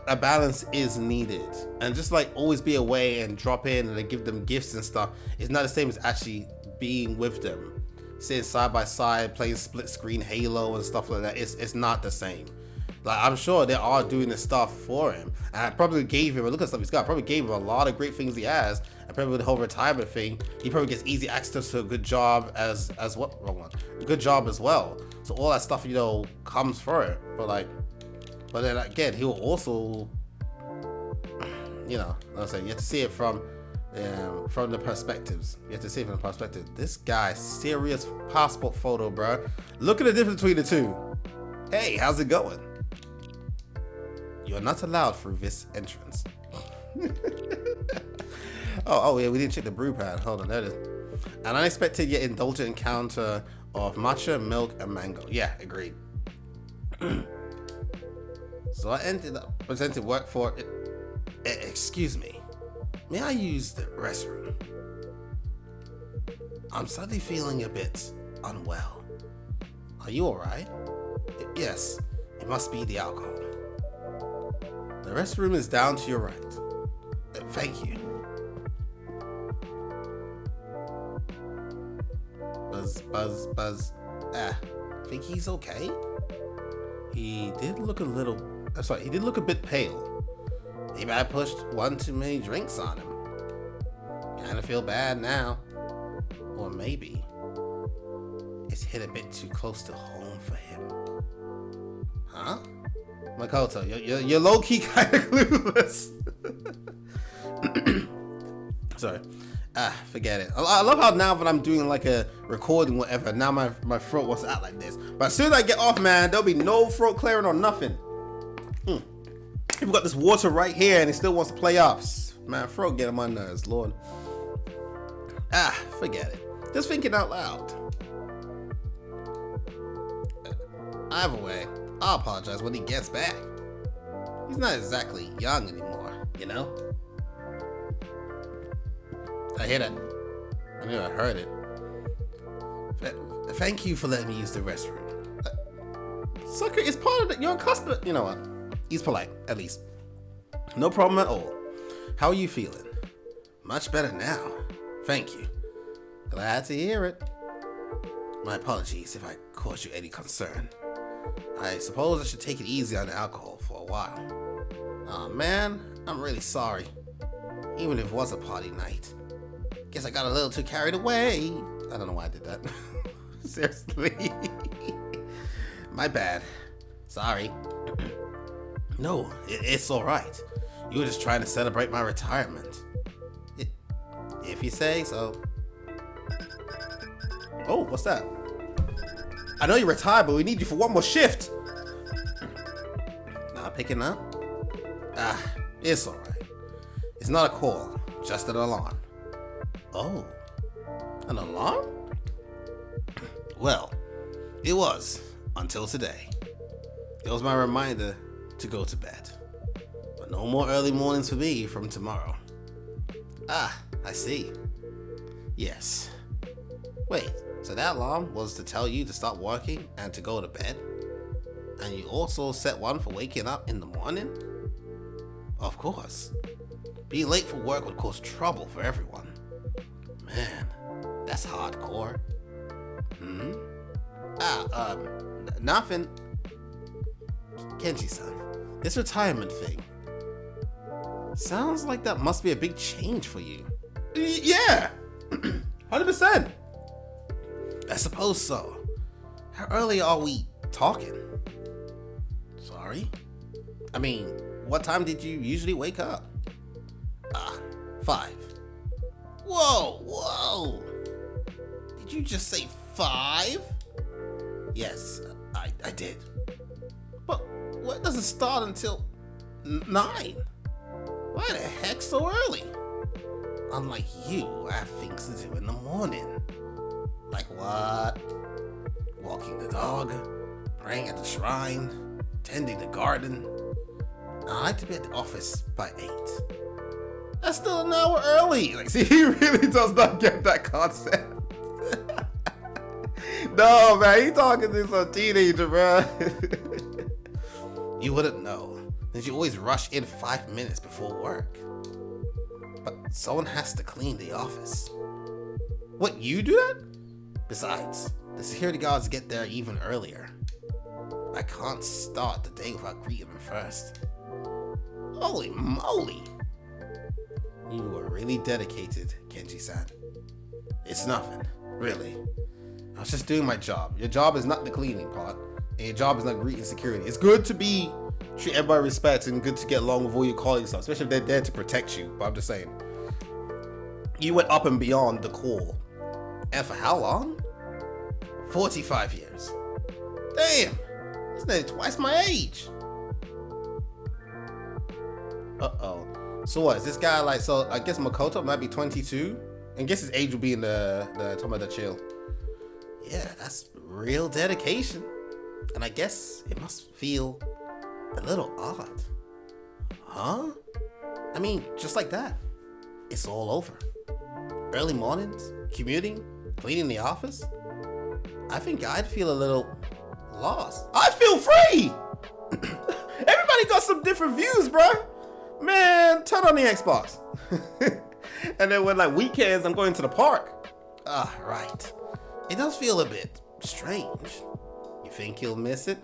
A balance is needed, and just like always be away and drop in and they give them gifts and stuff is not the same as actually being with them. Sitting side by side, playing split screen Halo and stuff like that. It's not the same. Like, I'm sure they are doing this stuff for him. And I probably gave him, look at stuff he's got, probably gave him a lot of great things he has. And probably with the whole retirement thing, he probably gets easy access to a good job as what? Wrong one. A good job as well. So all that stuff, comes for it. But then again, he'll also, let's say, you have to see it from the perspectives. You have to see it from the perspective. This guy, serious passport photo, bro. Look at the difference between the two. Hey, how's it going? You're not allowed through this entrance. oh yeah, we didn't check the brew pad. Hold on, there it is. An unexpected yet indulgent encounter of matcha, milk, and mango. Yeah, agreed. So I ended up presenting work for it. Excuse me. May I use the restroom? I'm suddenly feeling a bit unwell. Are you alright? Yes, it must be the alcohol. The restroom is down to your right. Thank you. Buzz. Think he's okay? He did look a bit pale. Maybe I pushed one too many drinks on him. Kinda feel bad now. Or maybe it's hit a bit too close to home for him. Huh? Makoto, you're low-key kinda clueless. Sorry. Forget it. I love how now that I'm doing like a recording, whatever, now my throat wants to act like this. But as soon as I get off, man, there'll be no throat clearing or nothing. People got this water right here and it still wants to play up. Man, throat getting on my nerves, Lord. Forget it. Just thinking out loud. Either way, I'll apologize when he gets back. He's not exactly young anymore, you know? I hear that. I knew I heard it. Thank you for letting me use the restroom. Sucker, it's part of you're a customer. You know what? He's polite, at least. No problem at all. How are you feeling? Much better now. Thank you. Glad to hear it. My apologies if I caused you any concern. I suppose I should take it easy on the alcohol for a while. Aw, man, I'm really sorry. Even if it was a party night. Guess I got a little too carried away. I don't know why I did that. Seriously. My bad. Sorry. No, it's alright. You were just trying to celebrate my retirement. If you say so. Oh, what's that? I know you're retired, but we need you for one more shift. Not picking up? It's alright. It's not a call, just an alarm. Oh, an alarm? Well, it was until today. It was my reminder to go to bed. But no more early mornings for me from tomorrow. I see. Yes. Wait, so that alarm was to tell you to stop working and to go to bed? And you also set one for waking up in the morning? Of course. Being late for work would cause trouble for everyone. Man, that's hardcore. Nothing. Kenji-san, this retirement thing. Sounds like that must be a big change for you. Yeah! 100%. I suppose so. How early are we talking? Sorry? I mean, what time did you usually wake up? 5. Whoa. Did you just say 5? Yes, I did. But what doesn't start until 9? Why the heck so early? Unlike you, I have things to do in the morning. Like what? Walking the dog, praying at the shrine, tending the garden. I like to be at the office by 8. That's still an hour early. Like, see, he really does not get that concept. No, man, he talking to some teenager, bro. You wouldn't know, because you always rush in 5 minutes before work. But someone has to clean the office. What, you do that? Besides, the security guards get there even earlier. I can't start the day without greeting them first. Holy moly! You were really dedicated, Kenji-san. It's nothing, really. I was just doing my job. Your job is not the cleaning part, and your job is not greeting security. It's good to treat everybody with respect and good to get along with all your colleagues, especially if they're there to protect you. But I'm just saying, you went up and beyond the call. And for how long? 45 years. Damn, that's nearly twice my age. Uh-oh. So what, is this guy like, so I guess Makoto might be 22? And I guess his age will be in the talking about the chill. Yeah, that's real dedication. And I guess it must feel a little odd. Huh? I mean, just like that, it's all over. Early mornings, commuting, cleaning the office. I think I'd feel a little lost. I feel free! Everybody got some different views, bro. Man, turn on the Xbox. And then when like weekends, I'm going to the park. Right. It does feel a bit strange. You think you'll miss it?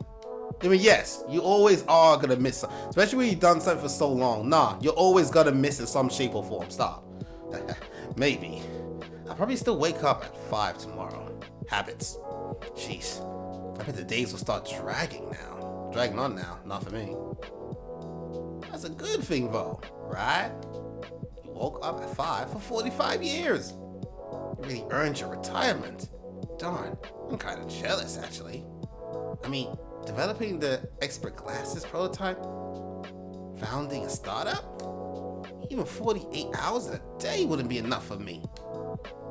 I mean, yes, you always are gonna miss something, especially when you've done something for so long. Nah, you're always gonna miss in some shape or form. Stop. Maybe. I'll probably still wake up at 5 tomorrow. Habits. Jeez. I bet the days will start dragging on now. Not for me. That's a good thing though, right? You woke up at 5 for 45 years. You really earned your retirement. Darn, I'm kind of jealous actually. I mean, developing the expert glasses prototype, founding a startup, even 48 hours in a day wouldn't be enough for me.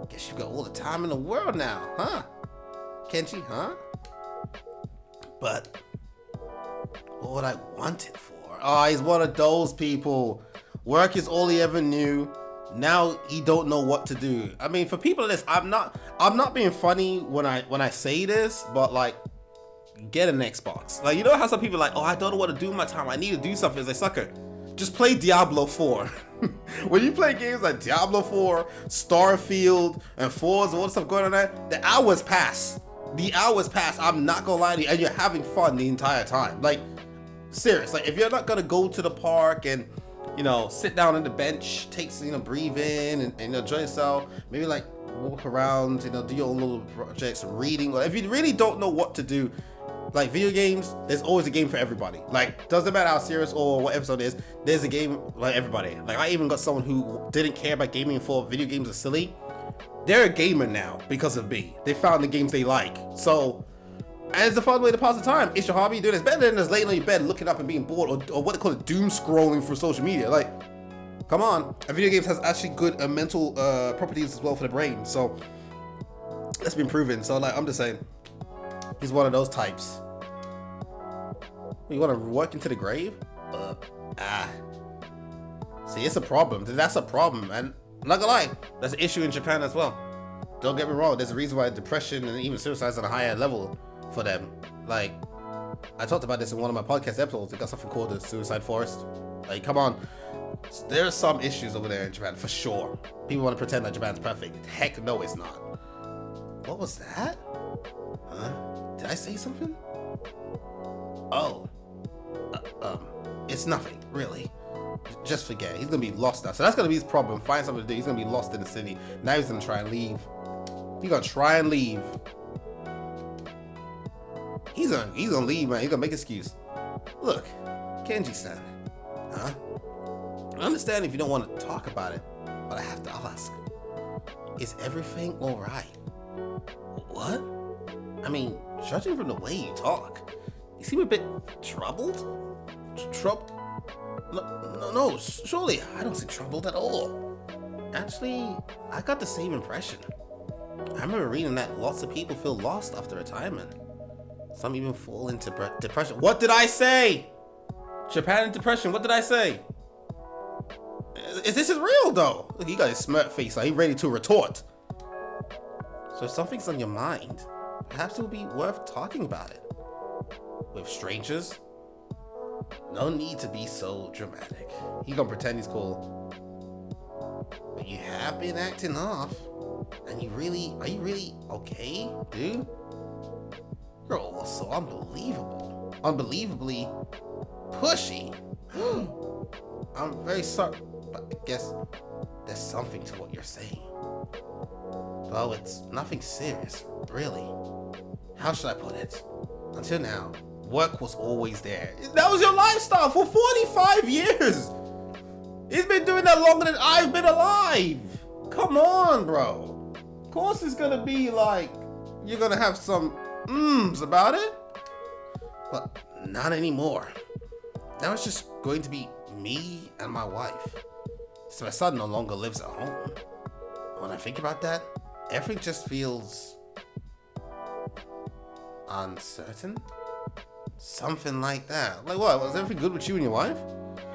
Guess you got all the time in the world now, huh? Kenji, huh? But what would I want it for? Oh, he's one of those people. Work is all he ever knew. Now he don't know what to do. I mean, for people like this, I'm not being funny when I say this, but like, get an Xbox. Like, you know how some people are like, oh, I don't know what to do with my time. I need to do something. It's like, sucker, just play Diablo 4. When you play games like Diablo 4, Starfield, and Forza, all the stuff going on there, the hours pass. I'm not gonna lie to you, and you're having fun the entire time. Like, serious. Like, if you're not gonna go to the park and, you know, sit down on the bench, breathe in and enjoy yourself, maybe like walk around, do your own little projects, reading, or if you really don't know what to do, like video games, there's always a game for everybody. Like, doesn't matter how serious or what episode it is, there's a game like everybody. Like, I even got someone who didn't care about gaming for video games are silly. They're a gamer now because of me. They found the games they like. So, and it's a fun way to pass the time. It's your hobby. Doing it's better than just laying on your bed looking up and being bored, or what they call it, doom scrolling through social media. Like, come on. And video games has actually good mental properties as well for the brain. So that's been proven. So like, I'm just saying, he's one of those types. You want to work into the grave? See, it's a problem. That's a problem, man. I'm not gonna lie, that's an issue in Japan as well. Don't get me wrong, there's a reason why depression and even suicide is on a higher level for them. Like, I talked about this in one of my podcast episodes. They got something called the suicide forest. Like, come on. There's some issues over there in Japan, for sure. People want to pretend that Japan's perfect. Heck no, it's not. What was that? Huh? Did I say something? Oh. It's nothing, really. Just forget. He's gonna be lost now. So that's gonna be his problem. Find something to do. He's gonna be lost in the city. Now he's gonna try and leave. He's gonna try and leave. He's gonna leave, man. He's gonna make an excuse. Look, Kenji-san, Huh? I understand if you don't want to talk about it, but I have to ask. Is everything alright? What? I mean, judging from the way you talk, you seem a bit troubled? No, surely I don't seem troubled at all. Actually, I got the same impression. I remember reading that lots of people feel lost after retirement. Some even fall into depression. What did I say? Japan and depression, what did I say? Is this real though? Look, he got his smirk face, like he's ready to retort. So if something's on your mind, perhaps it would be worth talking about it. With strangers? No need to be so dramatic. He gonna pretend he's cool. But you have been acting off. And are you really okay, dude? You're also unbelievably pushy. I'm very sorry, but I guess there's something to what you're saying. Though it's nothing serious, really. How should I put it? Until now, work was always there. That was your lifestyle for 45 years. He's been doing that longer than I've been alive. Come on, bro. Of course it's gonna be like, you're gonna have some about it. But not anymore. Now it's just going to be me and my wife. So my son no longer lives at home. When I think about that, everything just feels uncertain. Something like that. Like what? Was everything good with you and your wife?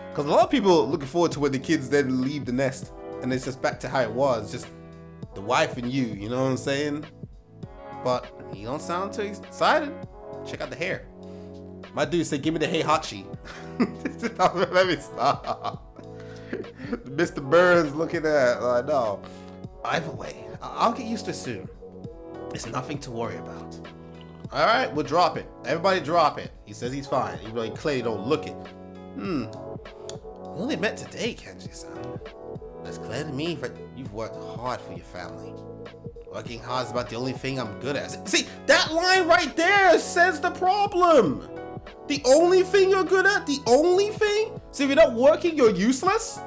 Because a lot of people are looking forward to when the kids then leave the nest and it's just back to how it was, just the wife and you know what I'm saying? But you don't sound too excited. Check out the hair. My dude said, give me the hey hachi. Let me stop. Mr. Burns looking at, no. Either way, I'll get used to it soon. It's nothing to worry about. All right, we'll drop it. Everybody drop it. He says he's fine, even though he clearly don't look it. We only met today, Kenji-san. It's clear to me that you've worked hard for your family. Working hard is about the only thing I'm good at. See, that line right there says the problem. The only thing you're good at? The only thing? So if you're not working, you're useless?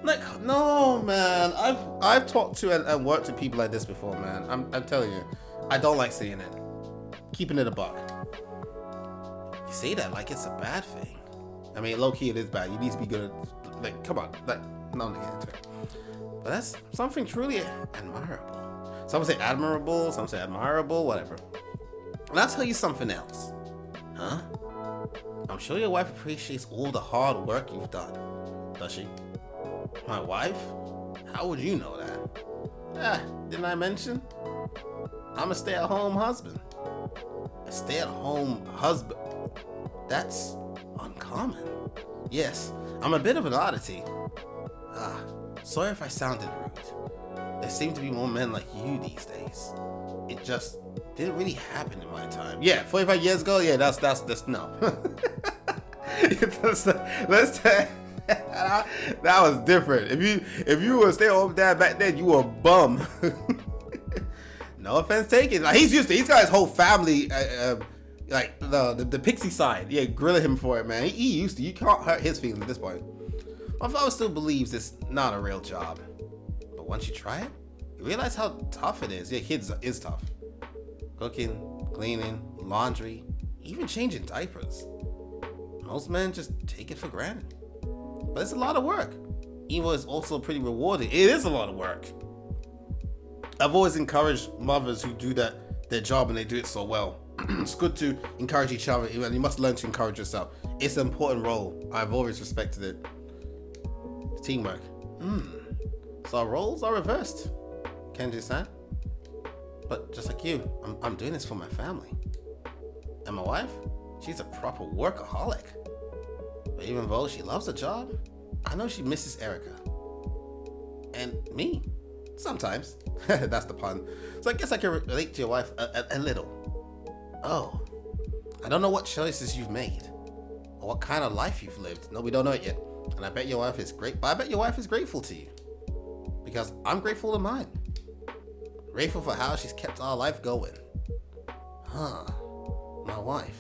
Like, no, man. I've talked to and worked with people like this before, man. I'm telling you. I don't like seeing it. Keeping it a buck. You say that like it's a bad thing. I mean, low-key it is bad. You need to be good at, like, come on. Like, no need to it. But that's something truly admirable. Some say admirable, some say admirable, whatever. And I'll tell you something else. Huh? I'm sure your wife appreciates all the hard work you've done. Does she? My wife? How would you know that? Didn't I mention? I'm a stay-at-home husband. A stay-at-home husband. That's uncommon. Yes, I'm a bit of an oddity. Sorry if I sounded rude. There seem to be more men like you these days. It just didn't really happen in my time. Yeah, 45 years ago, yeah, that's no. That was different. If you were a stay-at-home dad back then, you were a bum. No offense taken. Like, he's got his whole family, like the pixie side. Yeah, grilling him for it, man. He used to. You can't hurt his feelings at this point. My father still believes it's not a real job, but once you try it, you realize how tough it is. Yeah, kids is tough. Cooking, cleaning, laundry, even changing diapers. Most men just take it for granted. But it's a lot of work. Even though it's also pretty rewarding, it is a lot of work. I've always encouraged mothers who do their job and they do it so well. It's good to encourage each other, and you must learn to encourage yourself. It's an important role. I've always respected it. Teamwork. So our roles are reversed, Kenji-san. But just like you, I'm doing this for my family. And my wife, she's a proper workaholic. But even though she loves the job, I know she misses Erica. And me. Sometimes. That's the pun. So I guess I can relate to your wife a little. Oh. I don't know what choices you've made. Or what kind of life you've lived. No, we don't know it yet. And I bet your wife is great. But I bet your wife is grateful to you. Because I'm grateful to mine. Grateful for how she's kept our life going. My wife.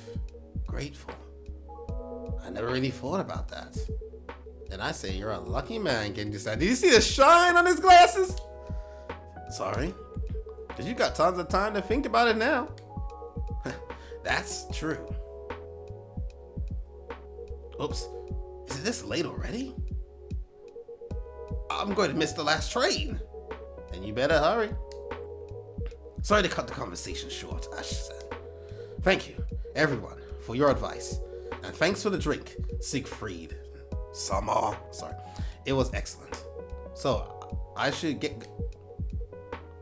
Grateful. I never really thought about that. Then I say you're a lucky man getting this. Did you see the shine on his glasses? Sorry. Because you got tons of time to think about it now. That's true. Oops. Is it this late already? I'm going to miss the last train. And you better hurry. Sorry to cut the conversation short, Ash said. Thank you, everyone, for your advice. And thanks for the drink, Siegfried. Sorry. It was excellent. So, I should get...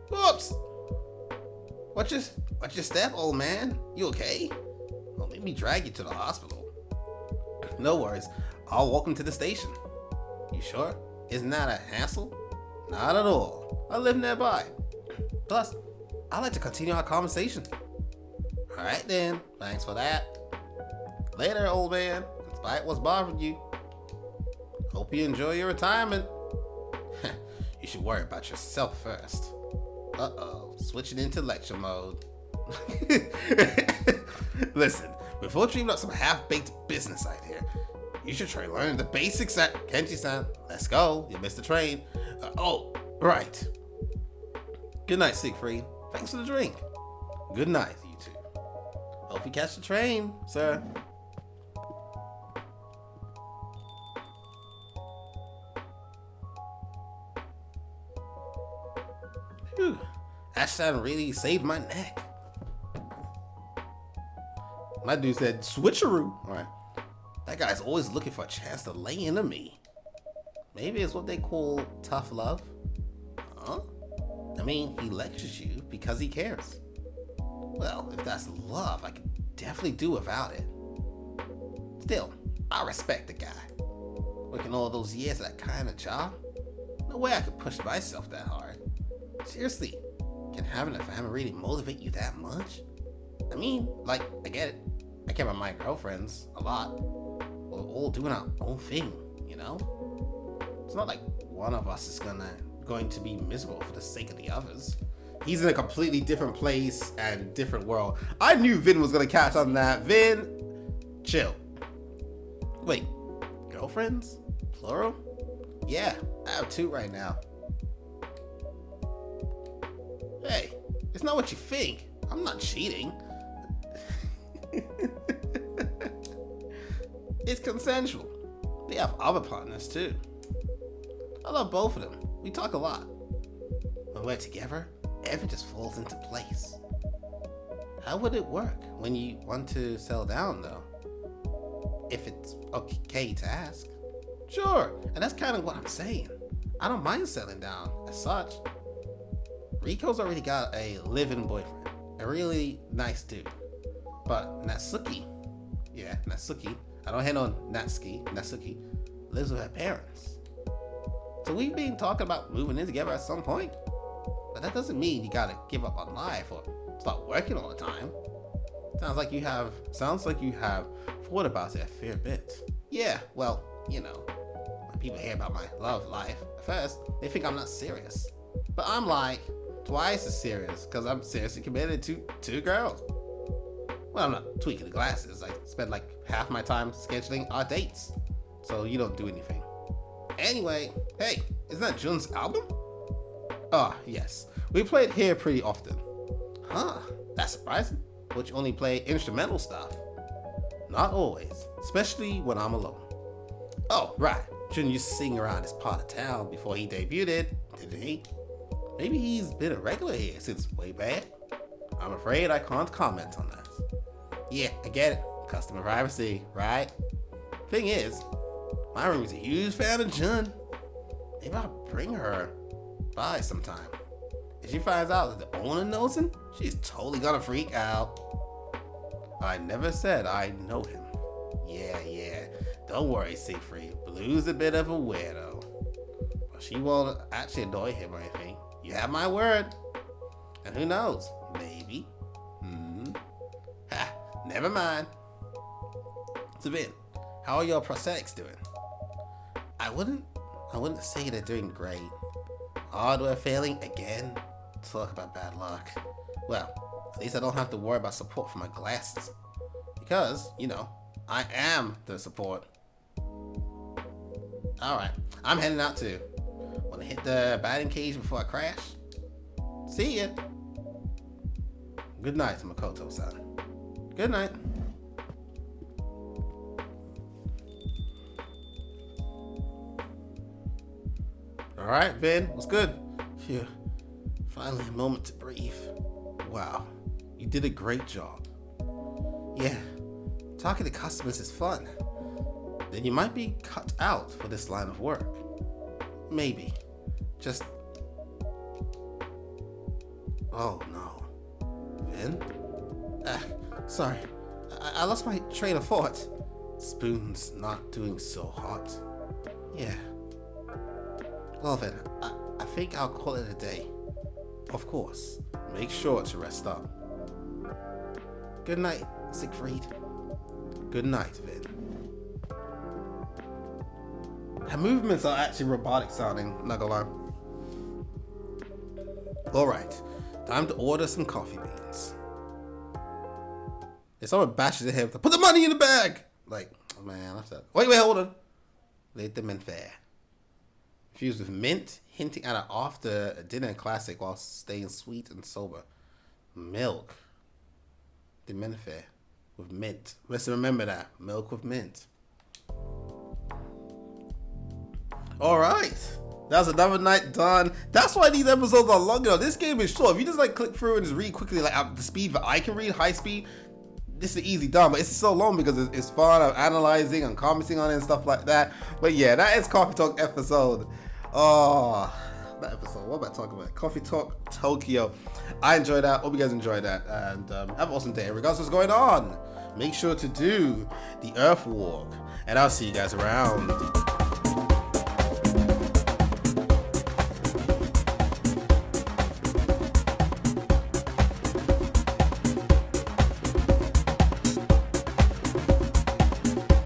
Whoops! What's your step, old man? You okay? Well, let me drag you to the hospital. No worries. I'll walk him to the station. You sure? Isn't that a hassle? Not at all. I live nearby. Plus, I'd like to continue our conversation. Alright then. Thanks for that. Later, old man. Despite what's bothering you. Hope you enjoy your retirement. You should worry about yourself first. Uh-oh. Switching into lecture mode. Listen, before dreaming up some half-baked business idea, you should try learning the basics at Kenji-san. Let's go. You missed the train. Oh, right. Good night, Siegfried. Thanks for the drink. Good night, you two. Hope you catch the train, sir. Phew. Ashton really saved my neck. My dude said, switcheroo. Alright. That guy's always looking for a chance to lay into me. Maybe it's what they call tough love. Huh? I mean, he lectures you because he cares. Well, if that's love, I could definitely do without it. Still, I respect the guy. Working all those years at that kind of job? No way I could push myself that hard. Seriously, can having a family really motivate you that much? I mean, like, I get it. I care about my girlfriends a lot. We're all doing our own thing, you know? It's not like one of us is going to be miserable for the sake of the others. He's in a completely different place and different world. I knew Vin was gonna catch on that. Vin, chill. Wait, girlfriends? Plural? Yeah, I have 2 right now. Hey, it's not what you think. I'm not cheating. It's consensual. They have other partners too. I love both of them. We talk a lot. When we're together, everything just falls into place. How would it work when you want to settle down though? If it's okay to ask. Sure, and that's kind of what I'm saying. I don't mind settling down as such. Riko's already got a live-in boyfriend. A really nice dude. But Natsuki, I don't hate on Natsuki lives with her parents. So we've been talking about moving in together at some point. But that doesn't mean you gotta give up on life or start working all the time. Sounds like you have thought about it a fair bit. Yeah, well, you know, when people hear about my love life, at first, they think I'm not serious. But I'm like, twice as serious, because I'm seriously committed to 2 girls. Well, I'm not tweaking the glasses. I spend like half my time scheduling our dates. So you don't do anything. Anyway, hey, isn't that Jun's album? Oh, yes. We play it here pretty often. Huh, that's surprising. But you only play instrumental stuff. Not always, especially when I'm alone. Oh, right. Jun used to sing around this part of town before he debuted, didn't he? Maybe he's been a regular here since way back. I'm afraid I can't comment on that. Yeah, I get it. Customer privacy, right? Thing is, my room's a huge fan of Jun. Maybe I'll bring her by sometime. If she finds out that the owner knows him, she's totally gonna freak out. I never said I know him. Yeah. Don't worry, Siegfried. Blue's a bit of a weirdo. But she won't actually annoy him or anything. You have my word. And who knows? Maybe. Ha, never mind. So Ben, how are your prosthetics doing? I wouldn't say they're doing great. Hardware failing again? Talk about bad luck. Well, at least I don't have to worry about support for my glasses. Because, you know, I am the support. Alright, I'm heading out too. Wanna hit the batting cage before I crash? See ya. Good night, Makoto-san. Good night. Alright, Vin, what's good? Phew. Finally a moment to breathe. Wow, you did a great job. Yeah, talking to customers is fun. Then you might be cut out for this line of work. Maybe. Just... Oh no. Vin? Sorry. I lost my train of thought. Spoon's not doing so hot. Yeah. Well then, I think I'll call it a day. Of course, make sure to rest up. Good night, Siegfried. Good night, Vin. Her movements are actually robotic sounding, not gonna lie. Alright, time to order some coffee beans. If someone bashes at him, put the money in the bag! Like, oh man, that's that. Wait, hold on. Let them in fair. Infused with mint, hinting at an after dinner classic while staying sweet and sober. Milk. The Menfair with mint. Let's remember that. Milk with mint. Alright. That's another night done. That's why these episodes are longer. This game is short. If you just like click through and just read quickly, like at the speed that I can read, high speed, this is easy done. But it's so long because it's fun. I'm analyzing and commenting on it and stuff like that. But yeah, that is Coffee Talk episode. Oh, that episode. What am I talking about? Coffee Talk Tokyo. I enjoyed that. Hope you guys enjoyed that. And have an awesome day. Regardless of what's going on, make sure to do the Earthwalk. And I'll see you guys around.